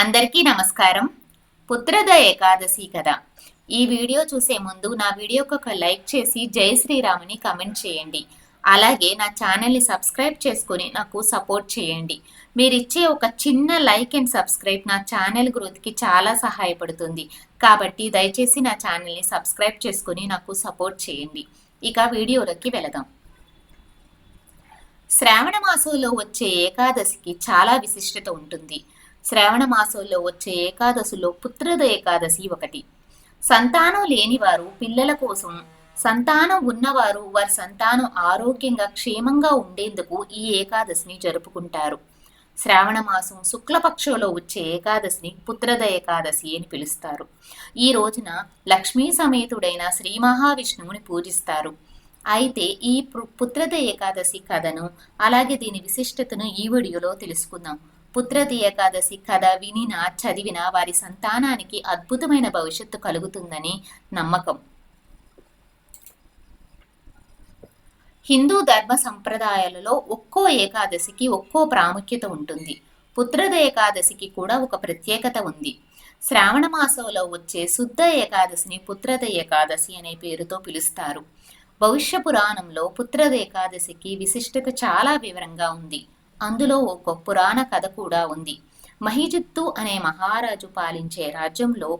అందరికీ నమస్కారం. పుత్రద ఏకాదశి కదా. ఈ వీడియో చూసే ముందు నా వీడియోకి ఒక లైక్ చేసి జై శ్రీరాముని కమెంట్ చేయండి. అలాగే నా ఛానల్ని సబ్స్క్రైబ్ చేసుకొని నాకు సపోర్ట్ చేయండి. మీరిచ్చే ఒక చిన్న లైక్ అండ్ సబ్స్క్రైబ్ నా ఛానల్ గ్రోత్కి చాలా సహాయపడుతుంది. కాబట్టి దయచేసి నా ఛానల్ని సబ్స్క్రైబ్ చేసుకొని నాకు సపోర్ట్ చేయండి. ఇక వీడియోలోకి వెళదాం. శ్రావణ మాసంలో వచ్చే ఏకాదశికి చాలా విశిష్టత ఉంటుంది. శ్రావణ మాసంలో వచ్చే ఏకాదశిలో పుత్రద ఏకాదశి ఒకటి. సంతానం లేనివారు పిల్లల కోసం, సంతానం ఉన్నవారు వారి సంతానం ఆరోగ్యంగా క్షేమంగా ఉండేందుకు ఈ ఏకాదశిని జరుపుకుంటారు. శ్రావణ మాసం శుక్లపక్షంలో వచ్చే ఏకాదశిని పుత్రద ఏకాదశి అని పిలుస్తారు. ఈ రోజున లక్ష్మీ సమేతుడైన శ్రీ మహావిష్ణువుని పూజిస్తారు. అయితే ఈ పుత్రద ఏకాదశి కథను అలాగే దీని విశిష్టతను ఈ వీడియోలో తెలుసుకుందాం. పుత్రద ఏకాదశి కథ వినినా చదివినా వారి సంతానానికి అద్భుతమైన భవిష్యత్తు కలుగుతుందని నమ్మకం. హిందూ ధర్మ సంప్రదాయాలలో ఒక్కో ఏకాదశికి ఒక్కో ప్రాముఖ్యత ఉంటుంది. పుత్రద ఏకాదశికి కూడా ఒక ప్రత్యేకత ఉంది. శ్రావణ మాసంలో వచ్చే శుద్ధ ఏకాదశిని పుత్రద ఏకాదశి అనే పేరుతో పిలుస్తారు. భవిష్య పురాణంలో పుత్రద ఏకాదశికి విశిష్టత చాలా వివరంగా ఉంది. అందులో ఒక పురాణ కథ కూడా ఉంది. మహిజిత్తు అనే మహారాజు పాలించే రాజ్యంలో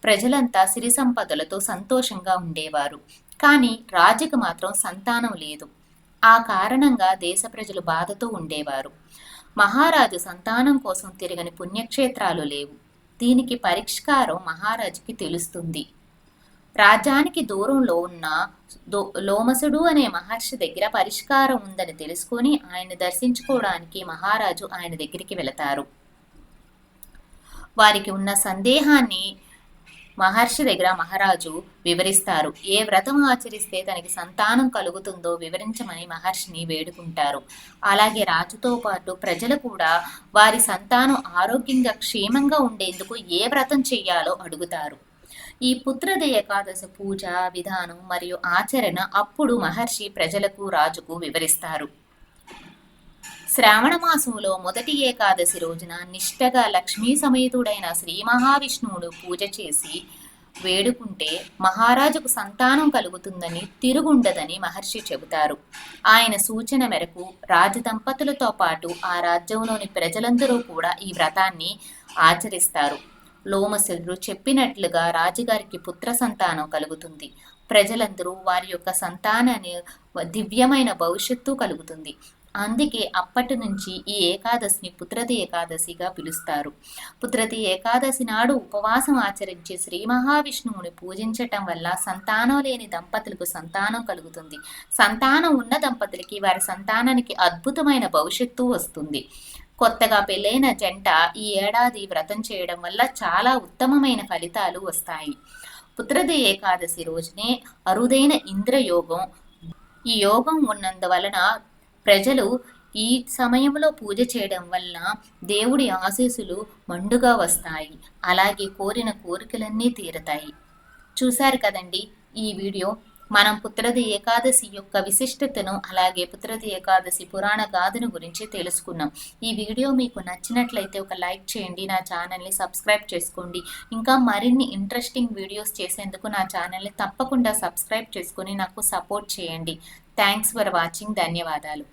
ప్రజలంతా సిరి సంపదలతో సంతోషంగా ఉండేవారు. కానీ రాజుకు మాత్రం సంతానం లేదు. ఆ కారణంగా దేశ ప్రజలు బాధతో ఉండేవారు. మహారాజు సంతానం కోసం తిరగని పుణ్యక్షేత్రాలు లేవు. దీనికి పరిష్కారం మహారాజుకి తెలుస్తుంది. రాజ్యానికి దూరంలో ఉన్న లోమసుడు అనే మహర్షి దగ్గర పరిష్కారం ఉందని తెలుసుకొని ఆయన దర్శించుకోవడానికి మహారాజు ఆయన దగ్గరికి వెళతారు. వారికి ఉన్న సందేహాన్ని మహర్షి దగ్గర మహారాజు వివరిస్తారు. ఏ వ్రతం ఆచరిస్తే తనకి సంతానం కలుగుతుందో వివరించమని మహర్షిని వేడుకుంటారు. అలాగే రాజుతో పాటు ప్రజలు కూడా వారి సంతానం ఆరోగ్యంగా క్షేమంగా ఉండేందుకు ఏ వ్రతం చెయ్యాలో అడుగుతారు. ఈ పుత్రద ఏకాదశి పూజ విధానం మరియు ఆచరణ అప్పుడు మహర్షి ప్రజలకు రాజుకు వివరిస్తారు. శ్రావణ మాసంలో మొదటి ఏకాదశి రోజున నిష్టగా లక్ష్మీ సమేతుడైన శ్రీ మహావిష్ణువుడు పూజ చేసి వేడుకుంటే మహారాజుకు సంతానం కలుగుతుందని, తిరుగుండదని మహర్షి చెబుతారు. ఆయన సూచన మేరకు రాజదంపతులతో పాటు ఆ రాజ్యంలోని ప్రజలందరూ కూడా ఈ వ్రతాన్ని ఆచరిస్తారు. లోమసుడు చెప్పినట్లుగా రాజుగారికి పుత్ర సంతానం కలుగుతుంది. ప్రజలందరూ వారి యొక్క సంతానాన్ని దివ్యమైన భవిష్యత్తు కలుగుతుంది. అందుకే అప్పటి నుంచి ఈ ఏకాదశిని పుత్రది ఏకాదశిగా పిలుస్తారు. పుత్రది ఏకాదశి నాడు ఉపవాసం ఆచరించి శ్రీ మహావిష్ణువుని పూజించటం వల్ల సంతానం లేని దంపతులకు సంతానం కలుగుతుంది. సంతానం ఉన్న దంపతులకి వారి సంతానానికి అద్భుతమైన భవిష్యత్తు వస్తుంది. కొత్తగా పెళ్ళైన జంట ఈ ఏడాది వ్రతం చేయడం వల్ల చాలా ఉత్తమమైన ఫలితాలు వస్తాయి. పుత్రద ఏకాదశి రోజునే అరుదైన ఇంద్రయోగం, ఈ యోగం ఉన్నందువలన ప్రజలు ఈ సమయంలో పూజ చేయడం వలన దేవుడి ఆశీస్సులు మండుగా వస్తాయి. అలాగే కోరిన కోరికలన్నీ తీరతాయి. చూశారు కదండి ఈ వీడియో. మనం పుత్రది ఏకాదశి యొక్క విశిష్టతను అలాగే పుత్రది ఏకాదశి పురాణ గాథను గురించి తెలుసుకున్నాం. ఈ వీడియో మీకు నచ్చినట్లయితే ఒక లైక్ చేయండి. నా ఛానల్ని సబ్స్క్రైబ్ చేసుకోండి. ఇంకా మరిన్ని ఇంట్రెస్టింగ్ వీడియోస్ చేసేందుకు నా ఛానల్ని తప్పకుండా సబ్స్క్రైబ్ చేసుకొని నాకు సపోర్ట్ చేయండి. Thanks for watching. ధన్యవాదాలు.